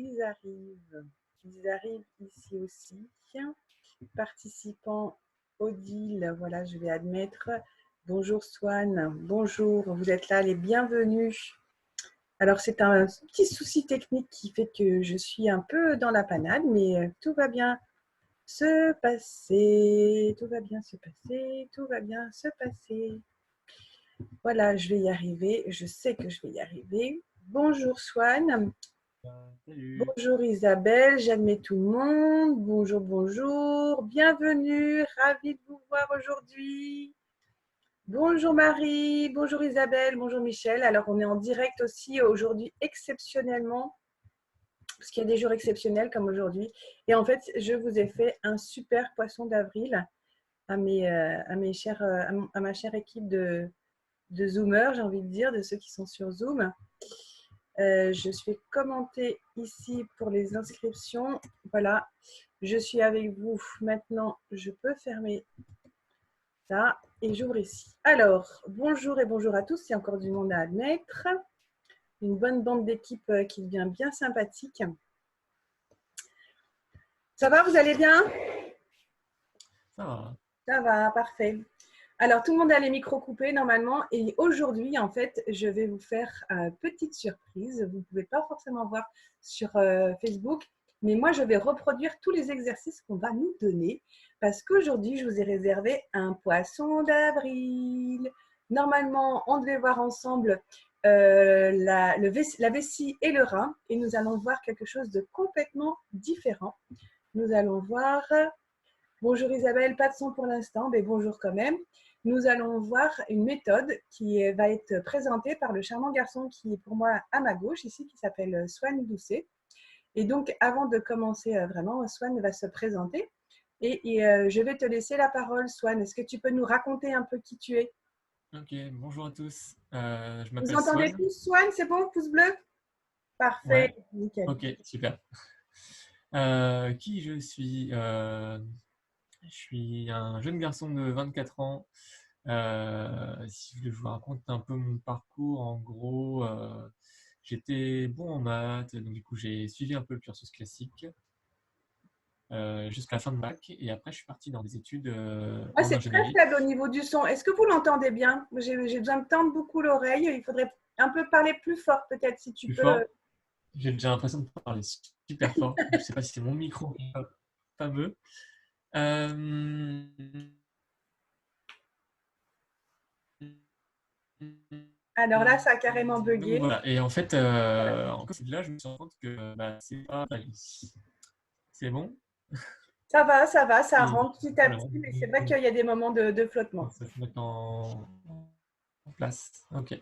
Ils arrivent ici aussi. Participant Odile, voilà, je vais admettre. Bonjour Swan, bonjour, vous êtes là, les bienvenus. Alors c'est un petit souci technique qui fait que je suis un peu dans la panade, mais tout va bien se passer, tout va bien se passer, tout va bien se passer. Voilà, je vais y arriver, je sais que je vais y arriver. Bonjour Swan. Salut. Bonjour Isabelle, j'admets tout le monde. Bonjour, bonjour. Bienvenue, ravie de vous voir aujourd'hui. Bonjour Marie, bonjour Isabelle, bonjour Michel. Alors on est en direct aussi aujourd'hui exceptionnellement, parce qu'il y a des jours exceptionnels comme aujourd'hui. Et en fait, je vous ai fait un super poisson d'avril à ma chère équipe de Zoomers, j'ai envie de dire, de ceux qui sont sur Zoom. Je suis commentée ici pour les inscriptions. Voilà, je suis avec vous. Maintenant, je peux fermer ça et j'ouvre ici. Alors, bonjour et bonjour à tous. Il y a encore du monde à admettre. Une bonne bande d'équipe qui devient bien sympathique. Ça va, vous allez bien? Ça va. Ça va, parfait. Alors, tout le monde a les micros coupés normalement. Et aujourd'hui, en fait, je vais vous faire une petite surprise. Vous ne pouvez pas forcément voir sur Facebook. Mais moi, je vais reproduire tous les exercices qu'on va nous donner. Parce qu'aujourd'hui, je vous ai réservé un poisson d'avril. Normalement, on devait voir ensemble la vessie et le rein. Et nous allons voir quelque chose de complètement différent. Nous allons voir… Bonjour Isabelle, pas de son pour l'instant, mais bonjour quand même. Nous allons voir une méthode qui va être présentée par le charmant garçon qui est pour moi à ma gauche ici, qui s'appelle Swan Doucet. Et donc, avant de commencer vraiment, Swan va se présenter. Et je vais te laisser la parole, Swan. Est-ce que tu peux nous raconter un peu qui tu es? Ok, bonjour à tous. Je Vous m'appelle entendez Swan. tous, Swan? C'est bon, pouce bleu? Parfait, Ouais, nickel. ok, super. Qui je suis? Je suis un jeune garçon de 24 ans. Si je vous raconte un peu mon parcours, en gros, j'étais bon en maths, donc du coup j'ai suivi un peu le cursus classique jusqu'à la fin de bac, et après je suis parti dans des études Ah, en c'est très ingénierie. faible au niveau du son. Est-ce que vous l'entendez bien? J'ai besoin de tendre beaucoup l'oreille. Il faudrait un peu parler plus fort, peut-être, si tu Plus peux. fort, j'ai déjà l'impression de parler super fort. Je sais pas si c'est mon micro fameux. Euh, Alors là, ça a carrément Donc bugué. voilà. Et en fait, là, je me suis rendu compte que bah, c'est pas. C'est bon. Ça va, ça Et rentre petit à alors, petit, mais c'est vrai qu'il y a des moments de flottement. ça se met en place. Ok.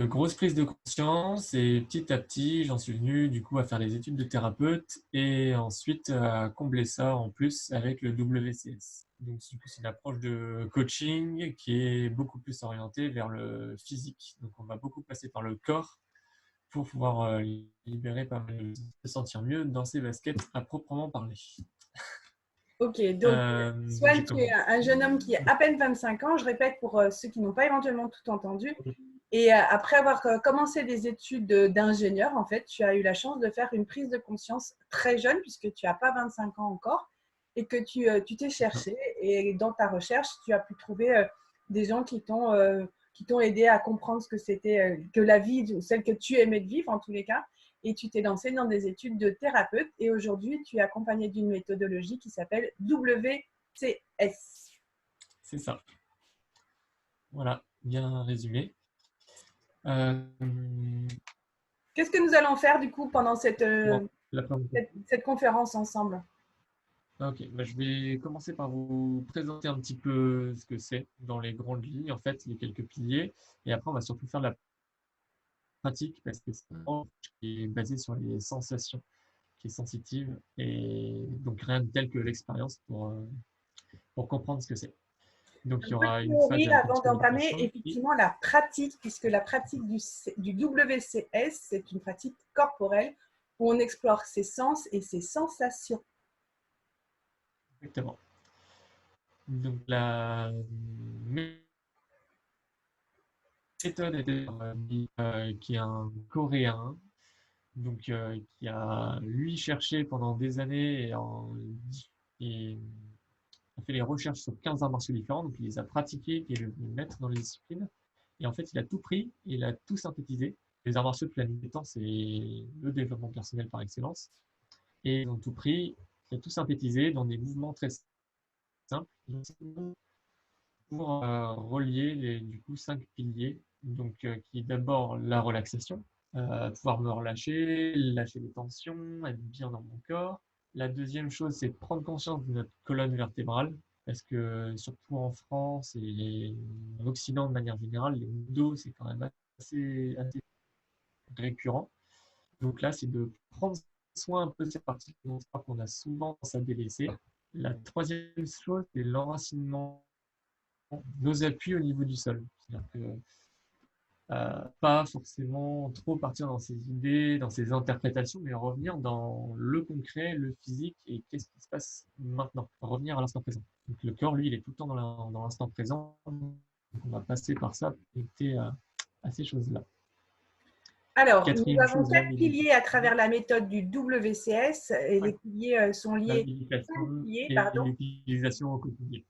De grosses prises de conscience et petit à petit, j'en suis venu du coup à faire des études de thérapeute et ensuite à combler ça en plus avec le WCS. Donc du coup, c'est une approche de coaching qui est beaucoup plus orientée vers le physique. Donc on va beaucoup passer par le corps pour pouvoir libérer pas mal, se sentir mieux dans ses baskets à proprement parler. Ok, donc Donc Swan, j'ai tu es commencé. un jeune homme qui a à peine 25 ans. Je répète pour ceux qui n'ont pas éventuellement tout entendu. Et après avoir commencé des études d'ingénieur, en fait, tu as eu la chance de faire une prise de conscience très jeune, puisque tu n'as pas 25 ans encore, et que tu t'es cherché. Et dans ta recherche, tu as pu trouver des gens qui t'ont aidé à comprendre ce que c'était que la vie, celle que tu aimais de vivre en tous les cas. Et tu t'es lancé dans des études de thérapeute. Et aujourd'hui, tu es accompagné d'une méthodologie qui s'appelle WCS. C'est ça. Voilà, bien résumé. Euh, Qu'est-ce que nous allons faire du coup pendant bon, la présentation. cette conférence ensemble? Ok, bah, je vais commencer par vous présenter un petit peu ce que c'est dans les grandes lignes, en fait, les quelques piliers. Et après, on va surtout faire de la pratique parce que c'est une approche qui est basée sur les sensations, qui est sensitive et donc rien de tel que l'expérience pour comprendre ce que c'est. Donc, il y Un peu de aura une phase théorie de avant repétition d'entamer d'informations qui, effectivement la pratique, puisque la pratique du WCS, c'est une pratique corporelle où on explore ses sens et ses sensations. exactement. Donc, la méthode était qui est un Coréen, donc qui a lui cherché pendant des années et a fait les recherches sur 15 arts martiaux différents, donc il les a pratiqués, il est devenu maître dans les disciplines. Et en fait, il a tout pris, il a tout synthétisé. Les arts martiaux depuis la nuit des temps, c'est le développement personnel par excellence. Et ils ont tout pris, il a tout synthétisé dans des mouvements très simples pour relier du coup 5 piliers, donc qui est d'abord la relaxation, pouvoir me relâcher, lâcher les tensions, être bien dans mon corps. La deuxième chose, c'est prendre conscience de notre colonne vertébrale, parce que surtout en France et en Occident de manière générale, les maux de dos, c'est quand même assez récurrent. Donc là, c'est de prendre soin un peu de cette partie qu'on a souvent tendance à délaisser. La troisième chose, c'est l'enracinement, nos appuis au niveau du sol. C'est-à-dire que pas forcément trop partir dans ses idées, dans ses interprétations, mais revenir dans le concret, le physique et qu'est-ce qui se passe maintenant. Revenir à l'instant présent. Donc le corps, lui, il est tout le temps dans l'instant présent. Donc on va passer par ça pour connecter à ces choses-là. Alors, nous Quatrième avons chose, la 4 piliers à travers méditation. la méthode du WCS et les piliers sont La liés. 5 méditation piliers, et pardon. l'utilisation au quotidien.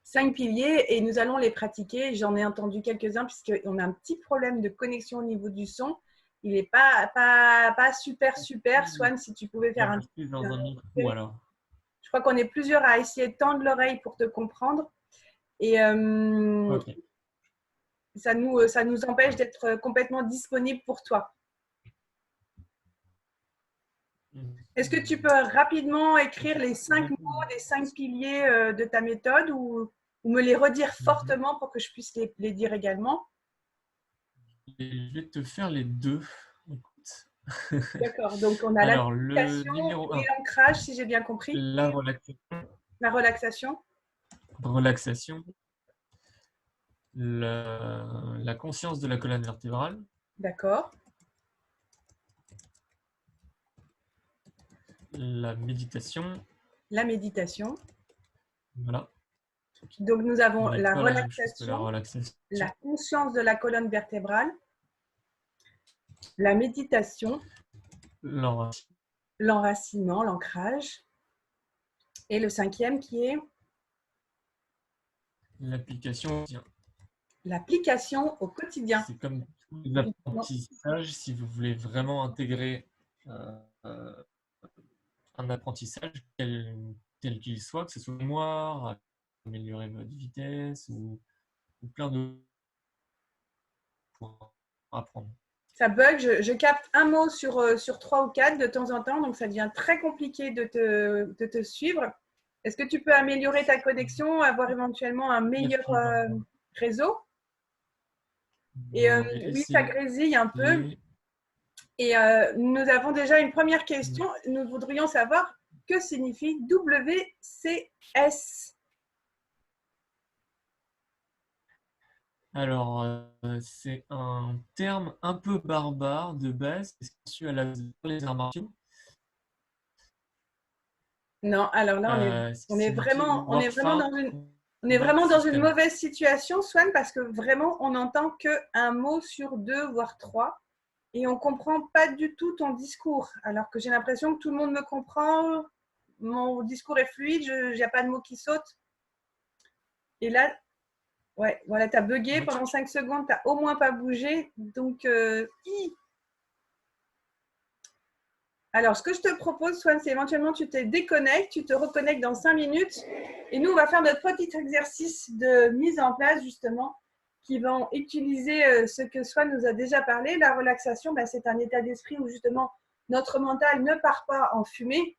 5 piliers et nous allons les pratiquer. J'en ai entendu quelques-uns puisqu'on a un petit problème de connexion au niveau du son. Il n'est pas super. Swan, si tu pouvais faire un plus dans un micro alors. Je crois qu'on est plusieurs à essayer de tendre l'oreille pour te comprendre. Et Ok. ça nous empêche d'être complètement disponible pour toi. Est-ce que tu peux rapidement écrire les 5 mots, les 5 piliers de ta méthode ou me les redire fortement pour que je puisse les dire également? Je vais te faire les deux. Écoute. D'accord, donc on a la Alors, le méditation numéro et 1, l'ancrage, si j'ai bien compris. la relaxation. La relaxation. Relaxation. La conscience de la colonne vertébrale. D'accord. La méditation. La méditation. Voilà. Donc nous avons On n'est la pas la même chose que la relaxation, relaxation. la conscience de la colonne vertébrale, la méditation, l'enracinement, l'ancrage, et le 5e qui est l'application. l'application au quotidien. C'est comme tous les apprentissages, si vous voulez vraiment intégrer un apprentissage, tel qu'il soit, que ce soit mémoire, améliorer votre vitesse ou plein de pour apprendre. Ça bug, je capte un mot sur 3 ou 4 de temps en temps, donc ça devient très compliqué de te suivre. Est-ce que tu peux améliorer ta connexion, avoir éventuellement un meilleur réseau? Et oui, ça grésille un peu. Et nous avons déjà une première question. Nous voudrions savoir que signifie WCS. Alors, c'est un terme un peu barbare de base, c'est issu à la base les arts martiaux. Non, alors là, on est vraiment dans une mauvaise situation, Swan, parce que vraiment, on n'entend qu'un mot sur 2, voire 3, et on ne comprend pas du tout ton discours, alors que j'ai l'impression que tout le monde me comprend, mon discours est fluide, il n'y a pas de mots qui sautent. Et là, ouais, voilà, tu as bugué pendant 5 secondes, tu n'as au moins pas bougé, donc Alors, ce que je te propose, Swan, c'est éventuellement tu te déconnectes, tu te reconnectes dans 5 minutes et nous, on va faire notre petit exercice de mise en place, justement, qui vont utiliser ce que Swan nous a déjà parlé. La relaxation, c'est un état d'esprit où, justement, notre mental ne part pas en fumée.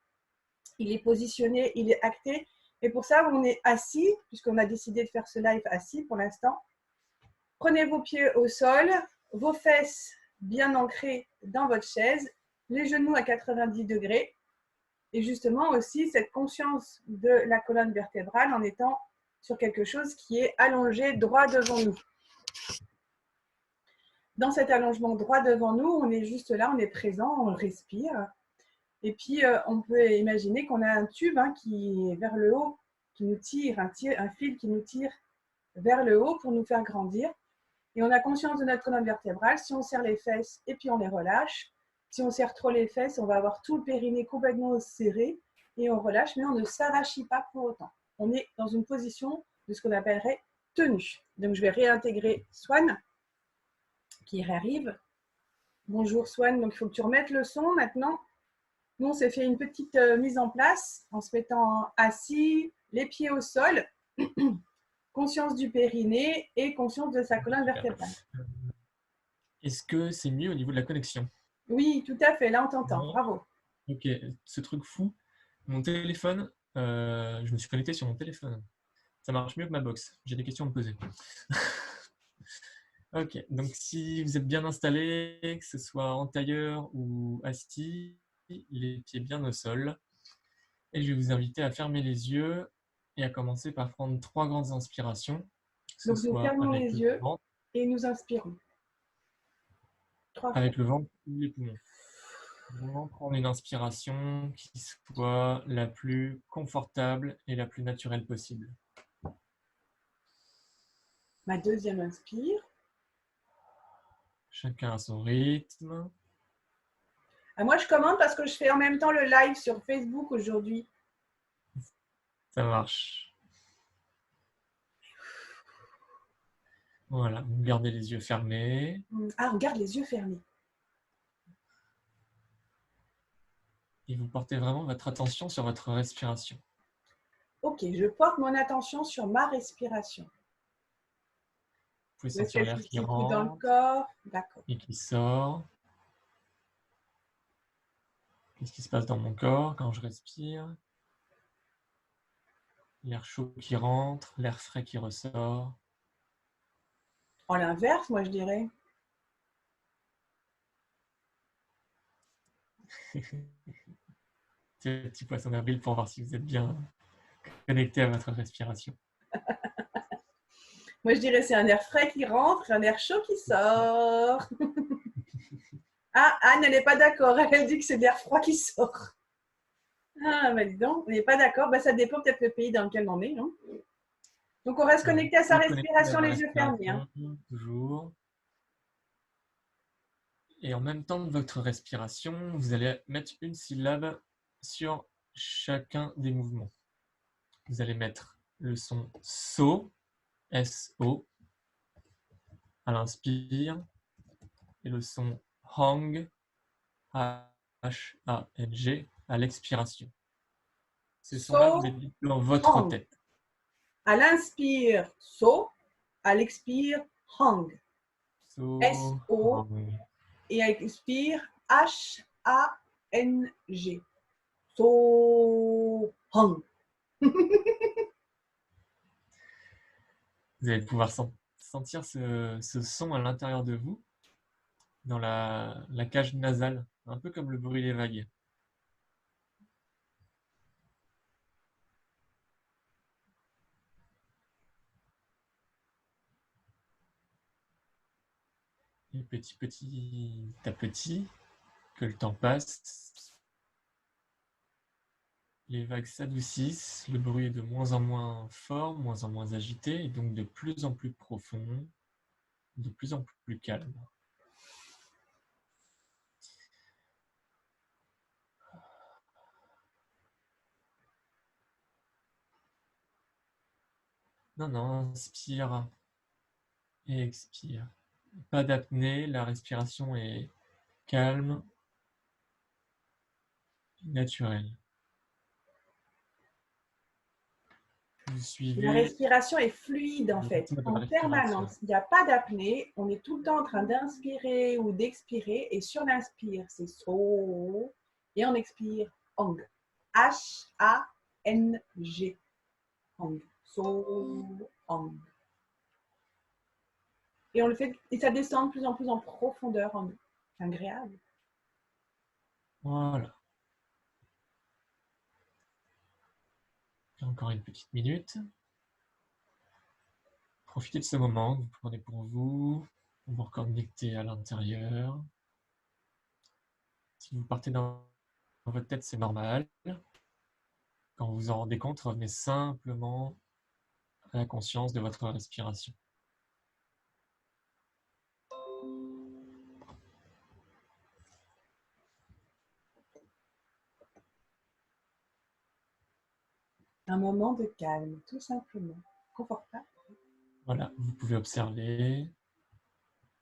Il est positionné, il est acté. Et pour ça, on est assis, puisqu'on a décidé de faire ce live assis pour l'instant. Prenez vos pieds au sol, vos fesses bien ancrées dans votre chaise, les genoux à 90 degrés et justement aussi cette conscience de la colonne vertébrale en étant sur quelque chose qui est allongé droit devant nous. Dans cet allongement droit devant nous, on est juste là, on est présent, on respire. Et puis, on peut imaginer qu'on a un tube qui est vers le haut, qui nous tire, un fil qui nous tire vers le haut pour nous faire grandir. Et on a conscience de notre colonne vertébrale. Si on serre les fesses et puis on les relâche. Si on serre trop les fesses, on va avoir tout le périnée complètement serré et on relâche, mais on ne s'arrachit pas pour autant. On est dans une position de ce qu'on appellerait tenue. Donc, je vais réintégrer Swan qui réarrive. Bonjour Swan, donc il faut que tu remettes le son maintenant. Nous, on s'est fait une petite mise en place en se mettant assis, les pieds au sol, conscience du périnée et conscience de sa colonne vertébrale. Est-ce que c'est mieux au niveau de la connexion? Oui, tout à fait, là on t'entend, bravo. Ok, ce truc fou, mon téléphone, je me suis connecté sur mon téléphone. Ça marche mieux que ma box. J'ai des questions à me poser. Ok, donc si vous êtes bien installé, que ce soit en tailleur ou assis, les pieds bien au sol. Et je vais vous inviter à fermer les yeux et à commencer par prendre 3 grandes inspirations. Que ce Donc nous soit fermons avec les le yeux ventre, et nous inspirons. 3 fois. avec le ventre ou les poumons. Vraiment prendre une inspiration qui soit la plus confortable et la plus naturelle possible. Ma deuxième inspire. Chacun à son rythme. Ah, moi je commande parce que je fais en même temps le live sur Facebook aujourd'hui. Ça marche. Voilà, vous gardez les yeux fermés. Ah, on garde les yeux fermés. Et vous portez vraiment votre attention sur votre respiration. Ok, je porte mon attention sur ma respiration. Vous pouvez Où est-ce sentir qu'elle se l'air qui situe dans le rentre corps? D'accord. et qui sort. Qu'est-ce qui se passe dans mon corps quand je respire? L'air chaud qui rentre, l'air frais qui ressort. En l'inverse, moi je dirais. C'est le petit poisson d'avril pour voir si vous êtes bien connecté à votre respiration. Moi je dirais c'est un air frais qui rentre, un air chaud qui sort. Ah, Anne, elle n'est pas d'accord. Elle dit que c'est de l'air froid qui sort. Ah, bah dis donc, on n'est pas d'accord. Bah, ça dépend peut-être le pays dans lequel on est. Non, donc, on reste connecté à sa respiration, les yeux fermés. Hein. Toujours. Et en même temps de votre respiration, vous allez mettre une syllabe sur chacun des mouvements. Vous allez mettre le son SO, S-O, à l'inspire, et le son HANG, H-A-N-G, à l'expiration. Ces sons-là, vous les dites dans votre tête. À l'inspire, so. À l'expire, hang. So, S-O. Et à l'expire, H-A-N-G. So, hang. Vous allez pouvoir sentir ce son à l'intérieur de vous, dans la cage nasale, un peu comme le bruit des vagues. Et petit à petit, que le temps passe, les vagues s'adoucissent, le bruit est de moins en moins fort, moins en moins agité, et donc de plus en plus profond, de plus en plus calme. Non, non, inspire et expire. Pas d'apnée, la respiration est calme, naturelle. Vous La suivez respiration est fluide en le fait, rythme de la en respiration. permanence. Il n'y a pas d'apnée. On est tout le temps en train d'inspirer ou d'expirer. Et sur l'inspire, c'est so. Et on expire, hang. H-A-N-G. Hang. So, hang. Et on le fait, et ça descend de plus en plus en profondeur en nous. C'est agréable. Voilà. Encore une petite minute. Profitez de ce moment que vous prenez pour vous reconnecter à l'intérieur. Si vous partez dans votre tête, c'est normal. Quand vous vous en rendez compte, revenez simplement à la conscience de votre respiration. Un moment de calme, tout simplement. Confortable. Voilà, vous pouvez observer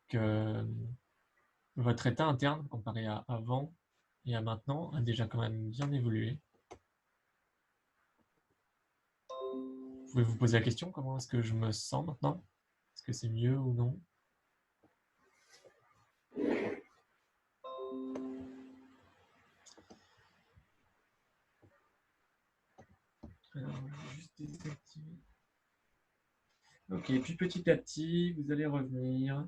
que votre état interne, comparé à avant et à maintenant, a déjà quand même bien évolué. Vous pouvez vous poser la question, comment est-ce que je me sens maintenant? Est-ce que c'est mieux ou non? Alors, juste désactiver. Ok, puis petit à petit, vous allez revenir.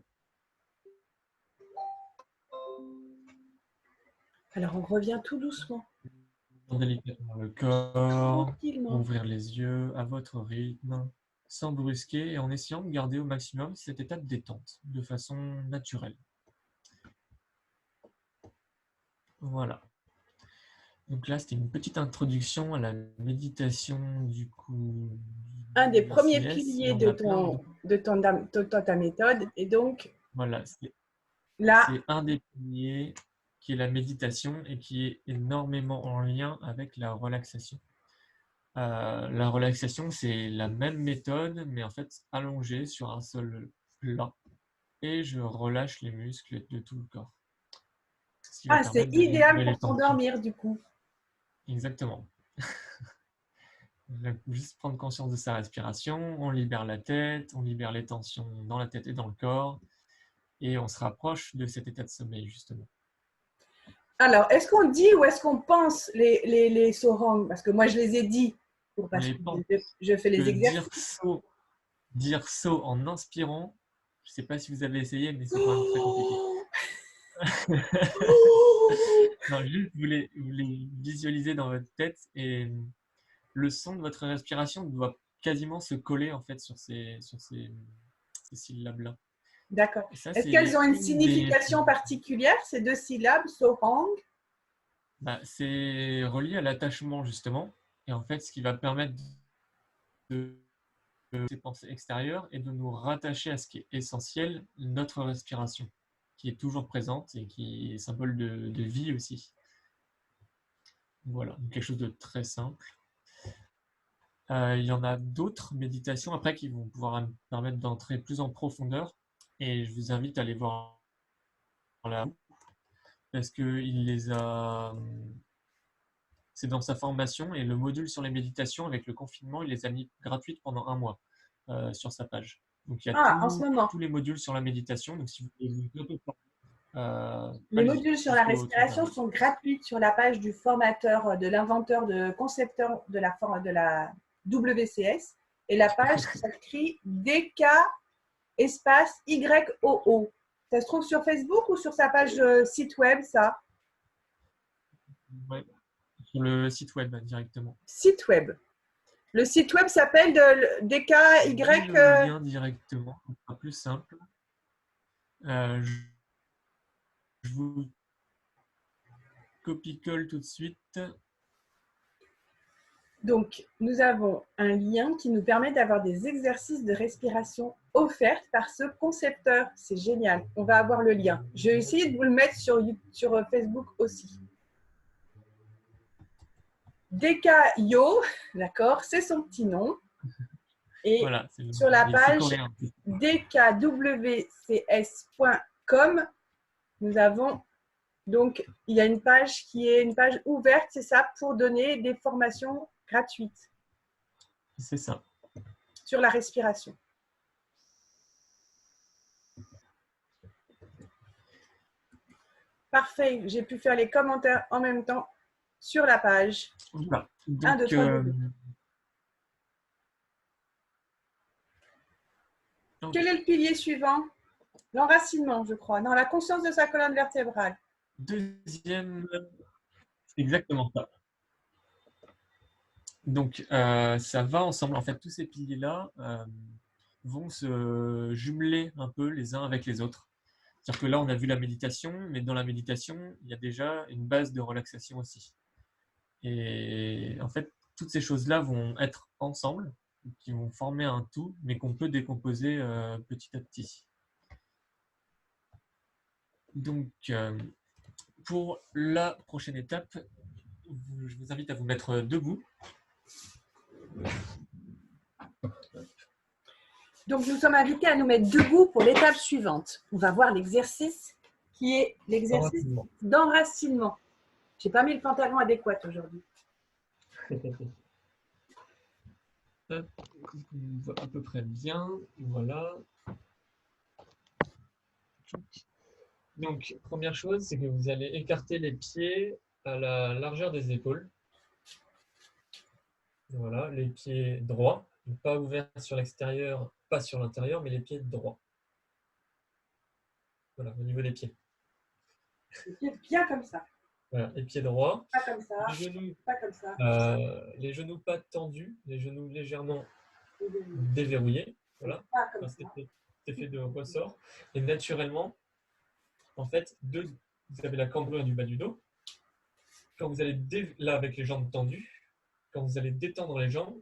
Alors, on revient tout doucement. Délicatement le corps, Tranquillement. ouvrir les yeux à votre rythme, sans brusquer et en essayant de garder au maximum cet état de détente, de façon naturelle. Voilà. Donc là, c'était une petite introduction à la méditation du coup. Un des Du premiers VCS, piliers et on a plein d'autres. de ta méthode. Et donc, Voilà, là, c'est un des piliers qui est la méditation et qui est énormément en lien avec la relaxation. La relaxation, c'est la même méthode, mais en fait allongée sur un seul plat. Et je relâche les muscles de tout le corps. Ce qui va c'est permettre de idéal libérer les pour tensions. s'endormir du coup. Exactement. Juste prendre conscience de sa respiration, on libère la tête, on libère les tensions dans la tête et dans le corps, et on se rapproche de cet état de sommeil, justement. Alors, est-ce qu'on dit ou est-ce qu'on pense les sorangs? Parce que moi, je les ai dit On parce les que pense je fais les que exercices. dire saut en inspirant, je ne sais pas si vous avez essayé, mais c'est quand même très compliqué. Non, juste vous les visualisez dans votre tête et le son de votre respiration doit quasiment se coller en fait sur ces syllabes-là. D'accord. Et ça, Est-ce qu'elles c'est ont une une des. signification particulière, ces deux syllabes, sorang? C'est relié à l'attachement justement. Et en fait, ce qui va permettre de ces pensées extérieures et de nous rattacher à ce qui est essentiel, notre respiration, qui est toujours présente et qui est symbole de vie aussi. Voilà, quelque chose de très simple. Il y en a d'autres méditations après qui vont pouvoir me permettre d'entrer plus en profondeur et je vous invite à aller voir là parce qu'il les a. C'est dans sa formation et le module sur les méditations avec le confinement, il les a mis gratuites pendant 1 mois sur sa page. Donc il y a Ah, en ce moment. tous les modules sur la méditation. Donc si vous voulez un peu Les allez-y modules sur la jusqu'au 30 respiration avril. sont gratuits sur la page du formateur, de l'inventeur, de concepteur de la WCS. Et la page s'écrit DK espace YOO. Ça se trouve sur Facebook ou sur sa page site web, ça? Ouais, sur le site web directement. Site web. Le site web s'appelle Je vous mets DKY. le lien directement, ce sera plus simple. Je vous copie-colle tout de suite. Donc, nous avons un lien qui nous permet d'avoir des exercices de respiration offerts par ce concepteur. C'est génial. On va avoir le lien. Je vais essayer de vous le mettre sur Facebook aussi. DKYO, d'accord, c'est son petit nom. Et Voilà, sur la c'est page coréen. dkwcs.com, nous avons donc, il y a une page qui est une page ouverte, c'est ça, pour donner des formations gratuites. C'est ça. Sur la respiration. Parfait, j'ai pu faire les commentaires en même temps sur la page. Voilà. 1, 2, Donc, 3, 2. Quel est le pilier suivant? L'enracinement, je crois. Non, la conscience de sa colonne vertébrale. deuxième, c'est exactement ça. Donc, ça va ensemble. En fait, tous ces piliers-là vont se jumeler un peu les uns avec les autres. C'est-à-dire que là, on a vu la méditation, mais dans la méditation, il y a déjà une base de relaxation aussi. Et en fait, toutes ces choses-là vont être ensemble, qui vont former un tout, mais qu'on peut décomposer petit à petit. Donc, pour la prochaine étape, je vous invite à vous mettre debout. Donc, nous sommes invités à nous mettre debout pour l'étape suivante. On va voir l'exercice qui est l'exercice d'enracinement. Je n'ai pas mis le pantalon adéquat aujourd'hui. On voit à peu près bien. Voilà. Donc, première chose, c'est que vous allez écarter les pieds à la largeur des épaules. Voilà, les pieds droits, pas ouverts sur l'extérieur, pas sur l'intérieur, mais les pieds droits. Voilà, au niveau des pieds. Les pieds bien comme ça. Voilà, les pieds droits. Pas comme ça. Les genoux, pas comme ça. Les genoux pas tendus, les genoux légèrement déverrouillés. Voilà, pas comme ça. Cet effet de ressort. Et naturellement, en fait, vous avez la cambrure du bas du dos. Quand vous allez là avec les jambes tendues, quand vous allez détendre les jambes,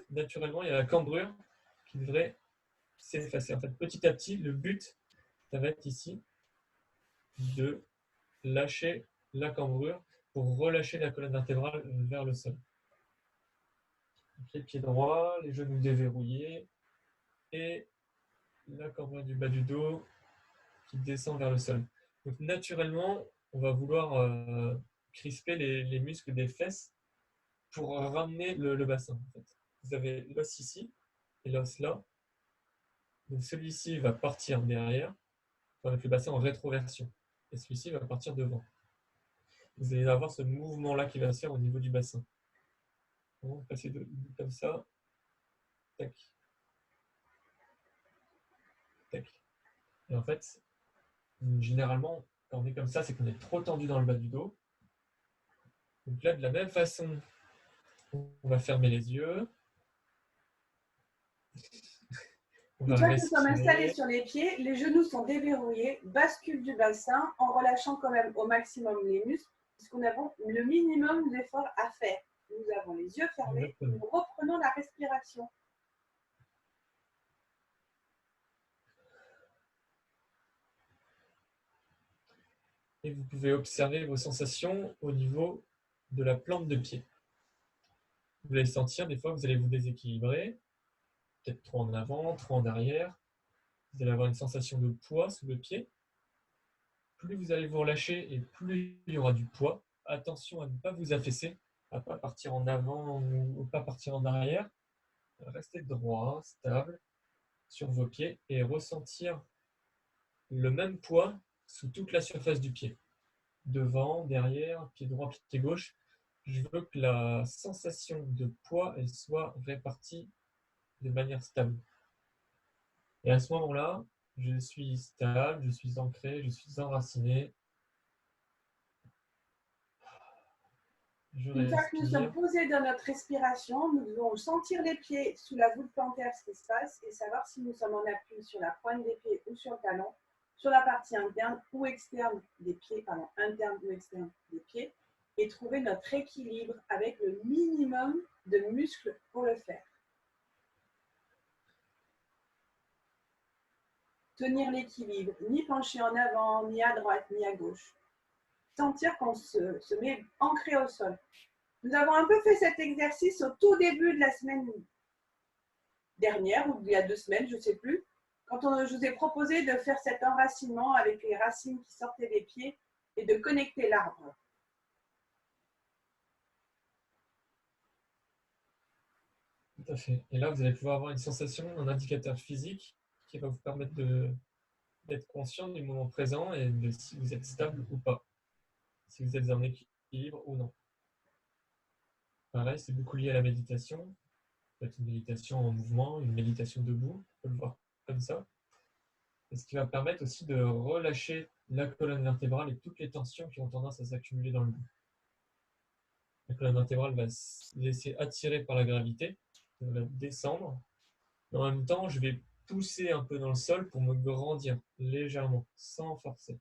naturellement, il y a la cambrure qui devrait s'effacer. En fait, petit à petit, le but, ça va être ici de lâcher la cambrure pour relâcher la colonne vertébrale vers le sol. Les pieds droits, les genoux déverrouillés et la cambrure du bas du dos qui descend vers le sol. Donc naturellement, on va vouloir crisper les muscles des fesses pour ramener le bassin. En fait. Vous avez l'os ici et l'os là. Donc celui-ci va partir derrière, avec le bassin en rétroversion. Et celui-ci va partir devant. Vous allez avoir ce mouvement-là qui va se faire au niveau du bassin. On va passer comme ça. Tac. Tac. Et en fait, généralement, quand on est comme ça, c'est qu'on est trop tendu dans le bas du dos. Donc là, de la même façon, on va fermer les yeux. Une fois que nous sommes installés sur les pieds, les genoux sont déverrouillés, bascule du bassin en relâchant quand même au maximum les muscles, puisqu'on a le minimum d'efforts à faire. Nous avons les yeux fermés, nous reprenons la respiration. Et vous pouvez observer vos sensations au niveau de la plante de pied. Vous allez sentir, des fois, vous allez vous déséquilibrer, peut-être trop en avant, trop en arrière. Vous allez avoir une sensation de poids sous le pied. Plus vous allez vous relâcher et plus il y aura du poids. Attention à ne pas vous affaisser, à ne pas partir en avant ou pas partir en arrière. Restez droit, stable sur vos pieds et ressentir le même poids sous toute la surface du pied. Devant, derrière, pied droit, pied gauche. Je veux que la sensation de poids elle soit répartie de manière stable. Et à ce moment-là, je suis stable, je suis ancré, je suis enraciné. Une fois que nous sommes posés dans notre respiration, nous devons sentir les pieds sous la voûte plantaire, ce qui se passe, et savoir si nous sommes en appui sur la pointe des pieds ou sur le talon, sur la partie interne ou externe des pieds, interne ou externe des pieds, et trouver notre équilibre avec le minimum de muscles pour le faire. Tenir l'équilibre, ni pencher en avant, ni à droite, ni à gauche. Sentir qu'on se met ancré au sol. Nous avons un peu fait cet exercice au tout début de la semaine dernière, ou il y a 2 semaines, je ne sais plus, quand je vous ai proposé de faire cet enracinement avec les racines qui sortaient des pieds et de connecter l'arbre. Tout à fait. Et là, vous allez pouvoir avoir une sensation, un indicateur physique qui va vous permettre d'être conscient du moment présent et de si vous êtes stable ou pas, si vous êtes en équilibre ou non. Pareil, c'est beaucoup lié à la méditation. Ça peut être une méditation en mouvement, une méditation debout, on peut le voir comme ça. Et ce qui va permettre aussi de relâcher la colonne vertébrale et toutes les tensions qui ont tendance à s'accumuler dans le dos. La colonne vertébrale va se laisser attirer par la gravité, elle va descendre. Mais en même temps, je vais pousser un peu dans le sol pour me grandir légèrement, sans forcer.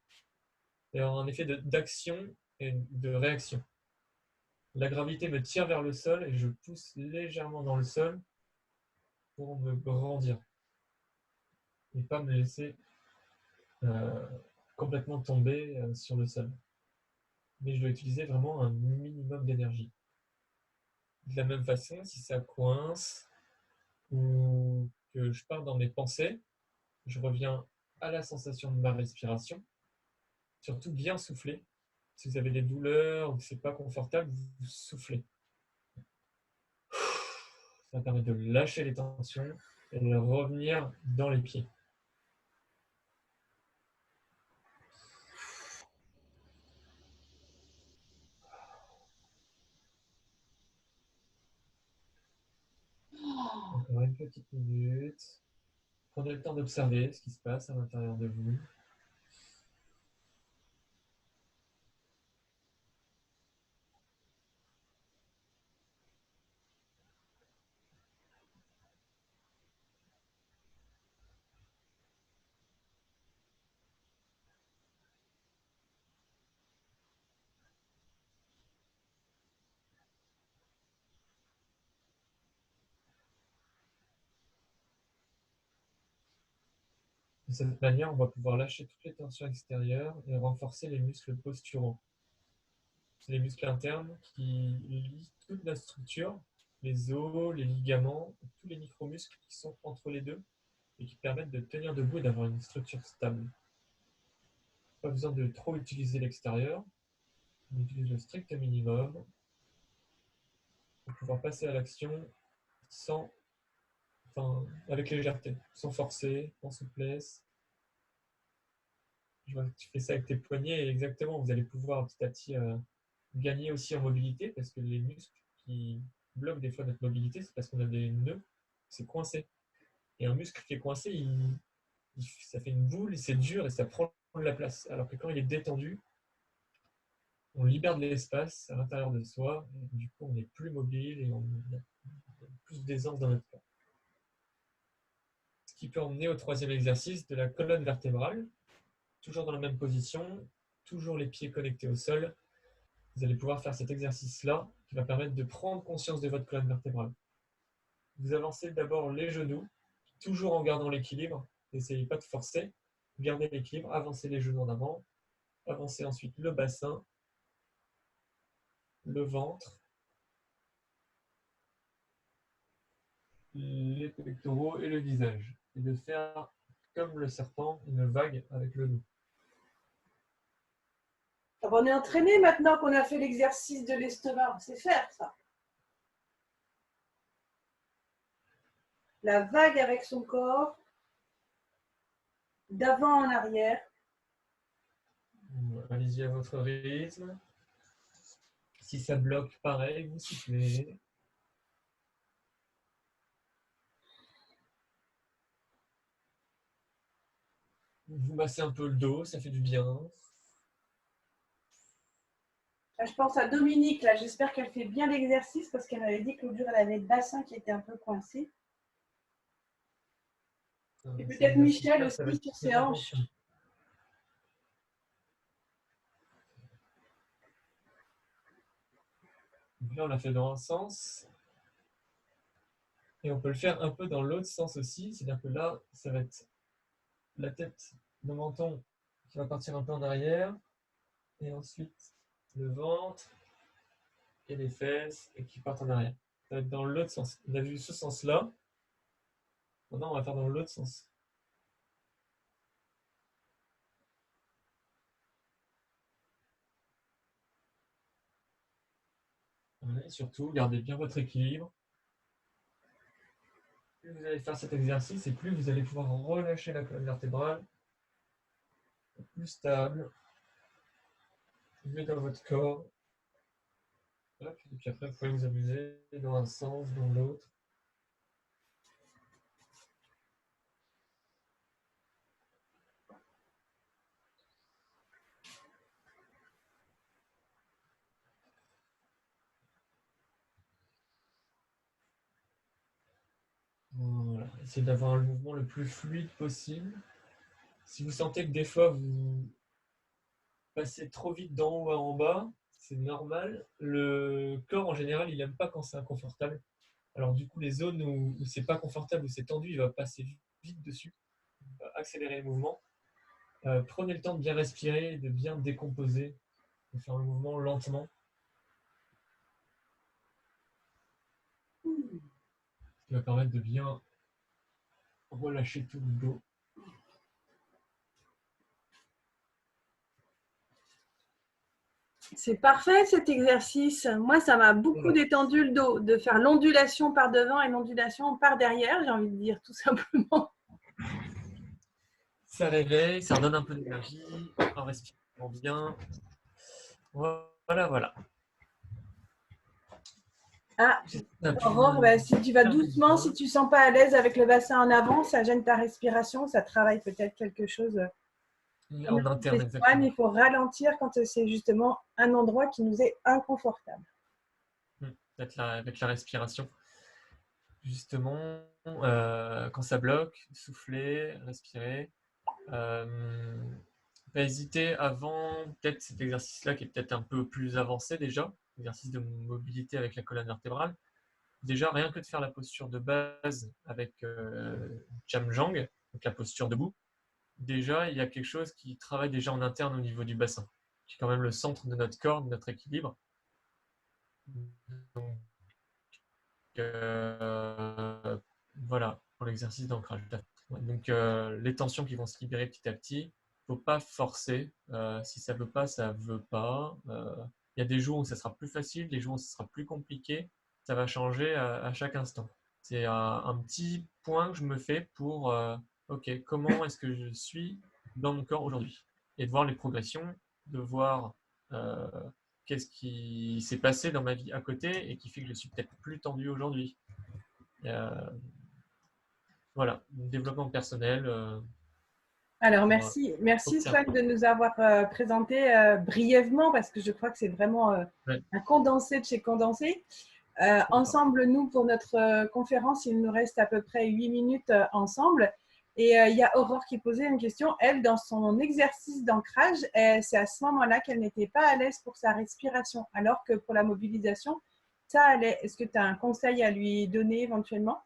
Et avoir un effet d'action et de réaction. La gravité me tire vers le sol et je pousse légèrement dans le sol pour me grandir. Et pas me laisser complètement tomber sur le sol. Mais je dois utiliser vraiment un minimum d'énergie. De la même façon, si ça coince ou que je pars dans mes pensées, je reviens à la sensation de ma respiration. Surtout bien souffler. Si vous avez des douleurs ou que c'est pas confortable, vous soufflez. Ça permet de lâcher les tensions et de revenir dans les pieds. Encore une petite minute. Prenez le temps d'observer ce qui se passe à l'intérieur de vous. De cette manière, on va pouvoir lâcher toutes les tensions extérieures et renforcer les muscles posturaux. C'est les muscles internes qui lient toute la structure, les os, les ligaments, tous les micromuscles qui sont entre les deux et qui permettent de tenir debout et d'avoir une structure stable. Pas besoin de trop utiliser l'extérieur, on utilise le strict minimum pour pouvoir passer à l'action sans, avec légèreté, sans forcer, en souplesse. Je vois que tu fais ça avec tes poignets et exactement, vous allez pouvoir petit à petit gagner aussi en mobilité parce que les muscles qui bloquent des fois notre mobilité, c'est parce qu'on a des nœuds, c'est coincé. Et un muscle qui est coincé, ça fait une boule, c'est dur et ça prend de la place. Alors que quand il est détendu, on libère de l'espace à l'intérieur de soi, et du coup on est plus mobile et on a plus d'aisance dans notre corps. Ce qui peut emmener au troisième exercice de la colonne vertébrale, toujours dans la même position, toujours les pieds connectés au sol. Vous allez pouvoir faire cet exercice-là qui va permettre de prendre conscience de votre colonne vertébrale. Vous avancez d'abord les genoux, toujours en gardant l'équilibre. N'essayez pas de forcer. Gardez l'équilibre, avancez les genoux en avant. Avancez ensuite le bassin, le ventre, les pectoraux et le visage. Et de faire, comme le serpent, une vague avec le dos. Alors, on est entraîné maintenant qu'on a fait l'exercice de l'estomac. On sait faire ça. La vague avec son corps, d'avant en arrière. Allez-y à votre rythme. Si ça bloque, pareil, vous soufflez. Vous massez un peu le dos, ça fait du bien. Là, je pense à Dominique. Là, j'espère qu'elle fait bien l'exercice parce qu'elle m'avait dit que l'autre jour, elle avait le bassin qui était un peu coincé. Et peut-être Michel aussi sur ses hanches. Donc là, on l'a fait dans un sens. Et on peut le faire un peu dans l'autre sens aussi. C'est-à-dire que là, ça va être la tête, le menton qui va partir un peu en arrière. Et ensuite, le ventre et les fesses et qui partent en arrière. Ça va être dans l'autre sens. On a vu ce sens-là. Maintenant, on va faire dans l'autre sens. Et surtout, gardez bien votre équilibre. Plus vous allez faire cet exercice et plus vous allez pouvoir relâcher la colonne vertébrale, plus stable, mieux dans votre corps. Et puis après, vous pouvez vous amuser dans un sens, dans l'autre. Voilà. Essayez d'avoir le mouvement le plus fluide possible. Si vous sentez que des fois vous passez trop vite d'en haut à en bas, c'est normal. Le corps en général, il n'aime pas quand c'est inconfortable. Alors du coup, les zones où c'est pas confortable, où c'est tendu, il va passer vite dessus, il va accélérer les mouvements. Prenez le temps de bien respirer, de bien décomposer, de faire le mouvement lentement. va permettre de bien relâcher tout le dos. C'est parfait cet exercice. Moi, ça m'a beaucoup détendu le dos, de faire l'ondulation par devant et l'ondulation par derrière, j'ai envie de dire tout simplement. Ça réveille, ça redonne un peu d'énergie, en respirant bien. Voilà, voilà. Ah, Aurore, bah, si tu vas doucement, si tu ne sens pas à l'aise avec le bassin en avant, ça gêne ta respiration, ça travaille peut-être quelque chose. En interne, exactement. Il faut ralentir quand c'est justement un endroit qui nous est inconfortable. Avec la respiration. Justement, quand ça bloque, souffler, respirer. Pas hésiter avant peut-être cet exercice-là qui est peut-être un peu plus avancé déjà, exercice de mobilité avec la colonne vertébrale. Déjà, rien que de faire la posture de base avec Jamjang, donc la posture debout, déjà, il y a quelque chose qui travaille déjà en interne au niveau du bassin, qui est quand même le centre de notre corps, de notre équilibre. Donc, voilà, pour l'exercice d'ancrage. Donc, les tensions qui vont se libérer petit à petit, il ne faut pas forcer. Si ça ne veut pas, ça ne veut pas. Il y a des jours où ça sera plus facile, des jours où ça sera plus compliqué. Ça va changer à chaque instant. C'est un petit point que je me fais pour, OK, comment est-ce que je suis dans mon corps aujourd'hui? Et de voir les progressions, de voir qu'est-ce qui s'est passé dans ma vie à côté et qui fait que je suis peut-être plus tendu aujourd'hui. Voilà, développement personnel. Alors, merci Swan de nous avoir présenté brièvement, parce que je crois que c'est vraiment un condensé de chez condensé. Ensemble, nous, pour notre conférence, il nous reste à peu près 8 minutes ensemble. Et il y a Aurore qui posait une question. Elle, dans son exercice d'ancrage, c'est à ce moment-là qu'elle n'était pas à l'aise pour sa respiration, alors que pour la mobilisation, ça allait. Est-ce que tu as un conseil à lui donner éventuellement?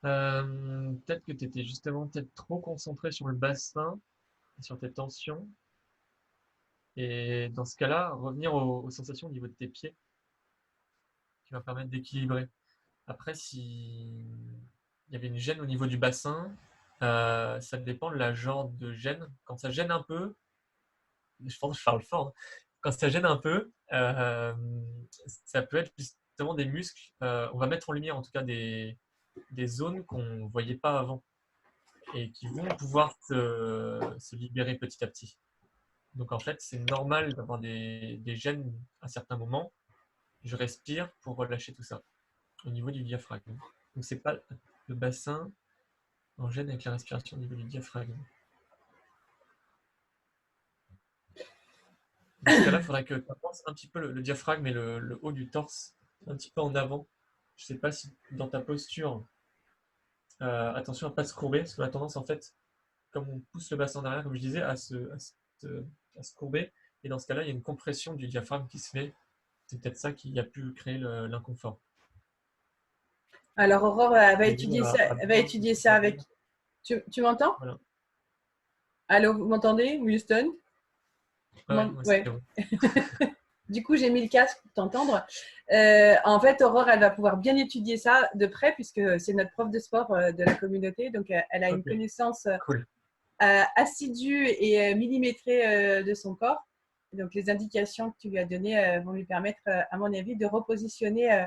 Peut-être que tu étais justement peut-être trop concentré sur le bassin, sur tes tensions. Et dans ce cas-là, revenir aux sensations au niveau de tes pieds, qui va permettre d'équilibrer. Après, si il y avait une gêne au niveau du bassin, ça dépend de la genre de gêne. Quand ça gêne un peu, je pense que je parle fort, hein. Quand ça gêne un peu, ça peut être justement des muscles. On va mettre en lumière en tout cas des zones qu'on ne voyait pas avant et qui vont pouvoir se libérer petit à petit. Donc en fait, c'est normal d'avoir des gênes à certains moments. Je respire pour relâcher tout ça au niveau du diaphragme. Donc c'est pas le bassin en gêne avec la respiration au niveau du diaphragme. Dans ce cas-là, il faudrait que tu penses un petit peu le diaphragme et le haut du torse un petit peu en avant. Je ne sais pas si dans ta posture, attention à ne pas se courber, parce qu'on a tendance en fait, comme on pousse le bassin en arrière, comme je disais, à se courber. Et dans ce cas-là, il y a une compression du diaphragme qui se fait. C'est peut-être ça qui a pu créer l'inconfort. Alors, Aurore, elle va étudier ça avec. Tu m'entends? Voilà. Allô, vous m'entendez, Houston? Ouais. Du coup, j'ai mis le casque pour t'entendre. En fait, Aurore, elle va pouvoir bien étudier ça de près, puisque c'est notre prof de sport de la communauté. Donc, elle a une connaissance assidue et millimétrée de son corps. Donc, les indications que tu lui as données vont lui permettre, à mon avis, de repositionner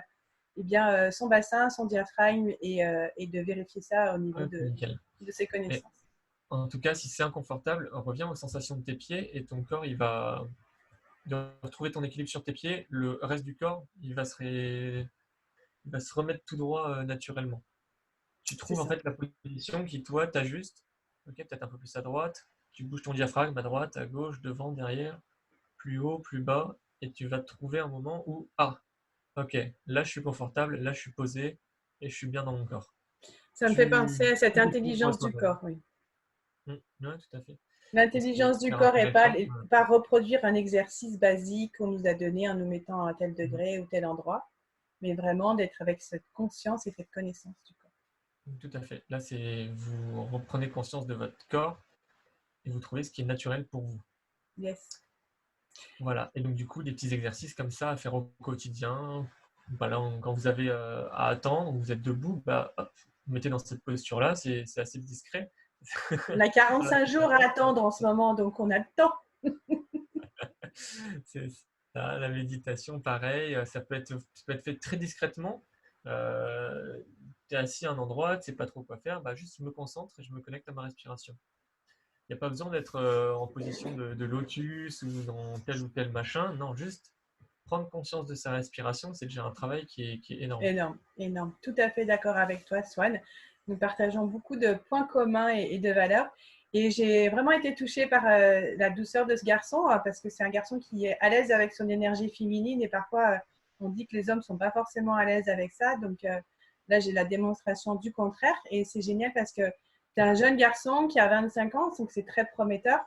son bassin, son diaphragme et de vérifier ça au niveau de ses connaissances. Mais, en tout cas, si c'est inconfortable, reviens aux sensations de tes pieds et ton corps, il va retrouver ton équilibre sur tes pieds. Le reste du corps, il va se remettre tout droit naturellement. Tu trouves en fait la position qui, toi, t'ajuste. Ok, peut-être un peu plus à droite. Tu bouges ton diaphragme à droite, à gauche, devant, derrière, plus haut, plus bas. Et tu vas trouver un moment où, ok, là je suis confortable, là je suis posé et je suis bien dans mon corps. Ça me fait penser à cette intelligence du corps, oui. Oui, tout à fait. L'intelligence du corps n'est pas reproduire un exercice basique qu'on nous a donné en nous mettant à tel degré ou tel endroit, mais vraiment d'être avec cette conscience et cette connaissance du corps. Tout à fait. Là, vous reprenez conscience de votre corps et vous trouvez ce qui est naturel pour vous. Yes. Voilà. Et donc, du coup, des petits exercices comme ça à faire au quotidien, Voilà, quand vous avez à attendre, vous êtes debout, bah, hop, vous mettez dans cette posture-là, c'est assez discret. On a Voilà, 45 jours à attendre en ce moment, donc on a le temps. c'est ça. La méditation, pareil, ça peut être fait très discrètement. Tu es assis à un endroit, tu sais pas trop quoi faire, bah, juste je me concentre et je me connecte à ma respiration. Il n'y a pas besoin d'être en position de lotus ou dans tel ou tel machin. Non, juste prendre conscience de sa respiration, c'est déjà un travail qui est énorme. Énorme, énorme. Tout à fait d'accord avec toi, Swan. Nous partageons beaucoup de points communs et de valeurs. Et j'ai vraiment été touchée par la douceur de ce garçon, parce que c'est un garçon qui est à l'aise avec son énergie féminine et parfois on dit que les hommes ne sont pas forcément à l'aise avec ça. Donc là, j'ai la démonstration du contraire et c'est génial parce que c'est un jeune garçon qui a 25 ans, donc c'est très prometteur.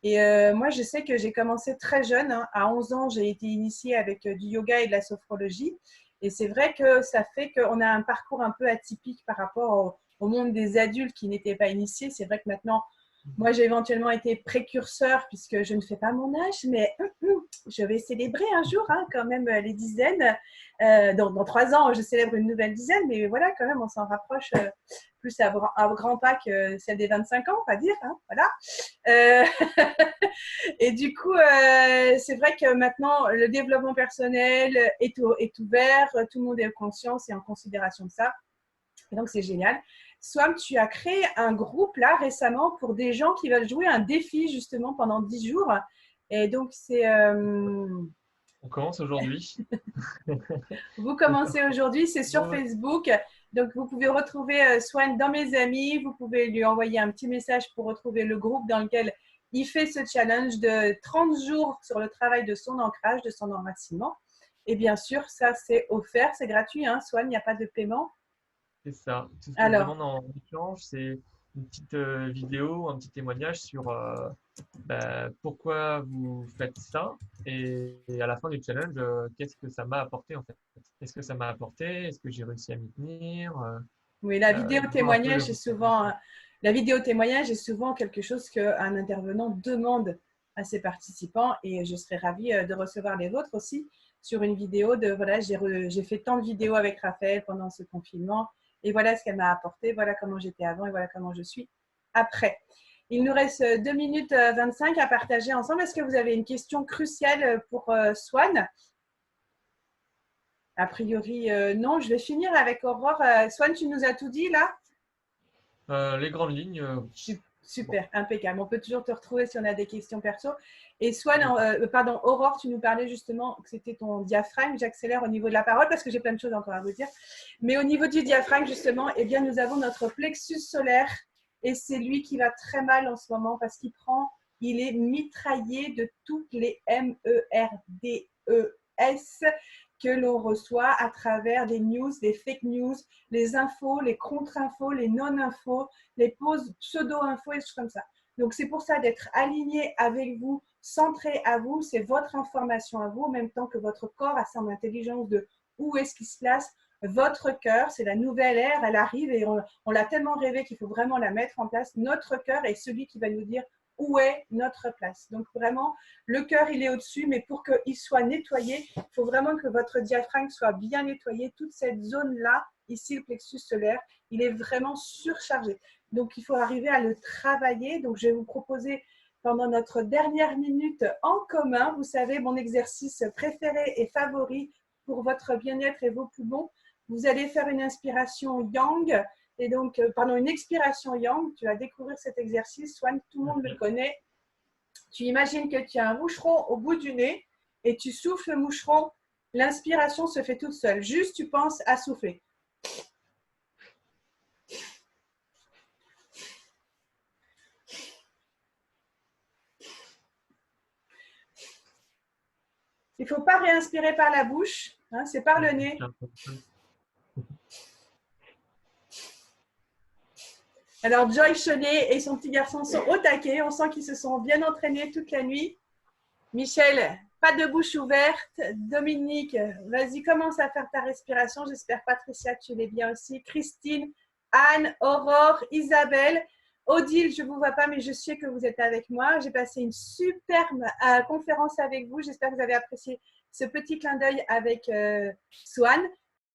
Et moi, je sais que j'ai commencé très jeune, hein. À 11 ans, j'ai été initiée avec du yoga et de la sophrologie. Et c'est vrai que ça fait qu'on a un parcours un peu atypique par rapport au monde des adultes qui n'étaient pas initiés. C'est vrai que maintenant, moi, j'ai éventuellement été précurseur puisque je ne fais pas mon âge, mais je vais célébrer un jour hein, quand même les dizaines. Dans 3 ans, je célèbre une nouvelle dizaine, mais voilà, quand même, on s'en rapproche plus à grands pas que celle des 25 ans, on va dire. Hein, voilà. Euh, et du coup, c'est vrai que maintenant, le développement personnel est ouvert, tout le monde est en conscience et en considération de ça. Et donc, c'est génial. Swam, tu as créé un groupe là récemment pour des gens qui veulent jouer un défi justement pendant 10 jours. Et donc, On commence aujourd'hui. vous commencez aujourd'hui, c'est sur Facebook. Donc, vous pouvez retrouver Swan dans mes amis. Vous pouvez lui envoyer un petit message pour retrouver le groupe dans lequel il fait ce challenge de 30 jours sur le travail de son ancrage, de son enracinement. Et bien sûr, ça, c'est offert, c'est gratuit. Hein, Swan, il n'y a pas de paiement. C'est ça. Tout ce qu'on Alors, demande en échange, c'est une petite vidéo, un petit témoignage sur bah, pourquoi vous faites ça et à la fin du challenge, qu'est-ce que ça m'a apporté en fait. Qu'est-ce que ça m'a apporté? Est-ce que j'ai réussi à m'y tenir? oui, la vidéo Voir un peu le témoignage est retour. souvent, la vidéo témoignage est souvent quelque chose qu'un intervenant demande à ses participants et je serais ravie de recevoir les vôtres aussi sur une vidéo de voilà, j'ai fait tant de vidéos avec Raphaël pendant ce confinement et voilà ce qu'elle m'a apporté, voilà comment j'étais avant et voilà comment je suis après. Il nous reste 2 minutes 25 à partager ensemble. Est-ce que vous avez une question cruciale pour Swan? A priori, non. Je vais finir avec Aurore. Swan, tu nous as tout dit là? Les grandes lignes, bon. Super, impeccable. On peut toujours te retrouver si on a des questions perso. Et Swan, pardon, Aurore, tu nous parlais justement que c'était ton diaphragme. J'accélère au niveau de la parole parce que j'ai plein de choses encore à vous dire. Mais au niveau du diaphragme, justement, eh bien, nous avons notre plexus solaire et c'est lui qui va très mal en ce moment parce il est mitraillé de toutes les MERDES que l'on reçoit à travers des news, des fake news, les infos, les contre-infos, les non-infos, les pauses pseudo-infos et des choses comme ça. Donc, c'est pour ça d'être aligné avec vous, centré à vous, c'est votre information à vous, en même temps que votre corps a son intelligence de où est-ce qu'il se place. Votre cœur, c'est la nouvelle ère, elle arrive et on l'a tellement rêvé qu'il faut vraiment la mettre en place. Notre cœur est celui qui va nous dire où est notre place. Donc vraiment, le cœur, il est au-dessus, mais pour qu'il soit nettoyé, il faut vraiment que votre diaphragme soit bien nettoyé. Toute cette zone-là, ici, le plexus solaire, il est vraiment surchargé. Donc, il faut arriver à le travailler. Donc, je vais vous proposer pendant notre dernière minute en commun, vous savez, mon exercice préféré et favori pour votre bien-être et vos poumons. Vous allez faire une inspiration yang et donc, pardon, une expiration yang. Tu vas découvrir cet exercice. Swan, tout le monde le connaît. Tu imagines que tu as un moucheron au bout du nez et tu souffles le moucheron. L'inspiration se fait toute seule. Juste, tu penses à souffler. Il ne faut pas réinspirer par la bouche, hein, c'est par le nez. Alors, Joy Chenet et son petit garçon sont au taquet. On sent qu'ils se sont bien entraînés toute la nuit. Michel, pas de bouche ouverte. Dominique, vas-y, commence à faire ta respiration. J'espère, Patricia, que tu l'es bien aussi. Christine, Anne, Aurore, Isabelle. Odile, je ne vous vois pas, mais je sais que vous êtes avec moi. J'ai passé une superbe conférence avec vous. J'espère que vous avez apprécié ce petit clin d'œil avec Swan.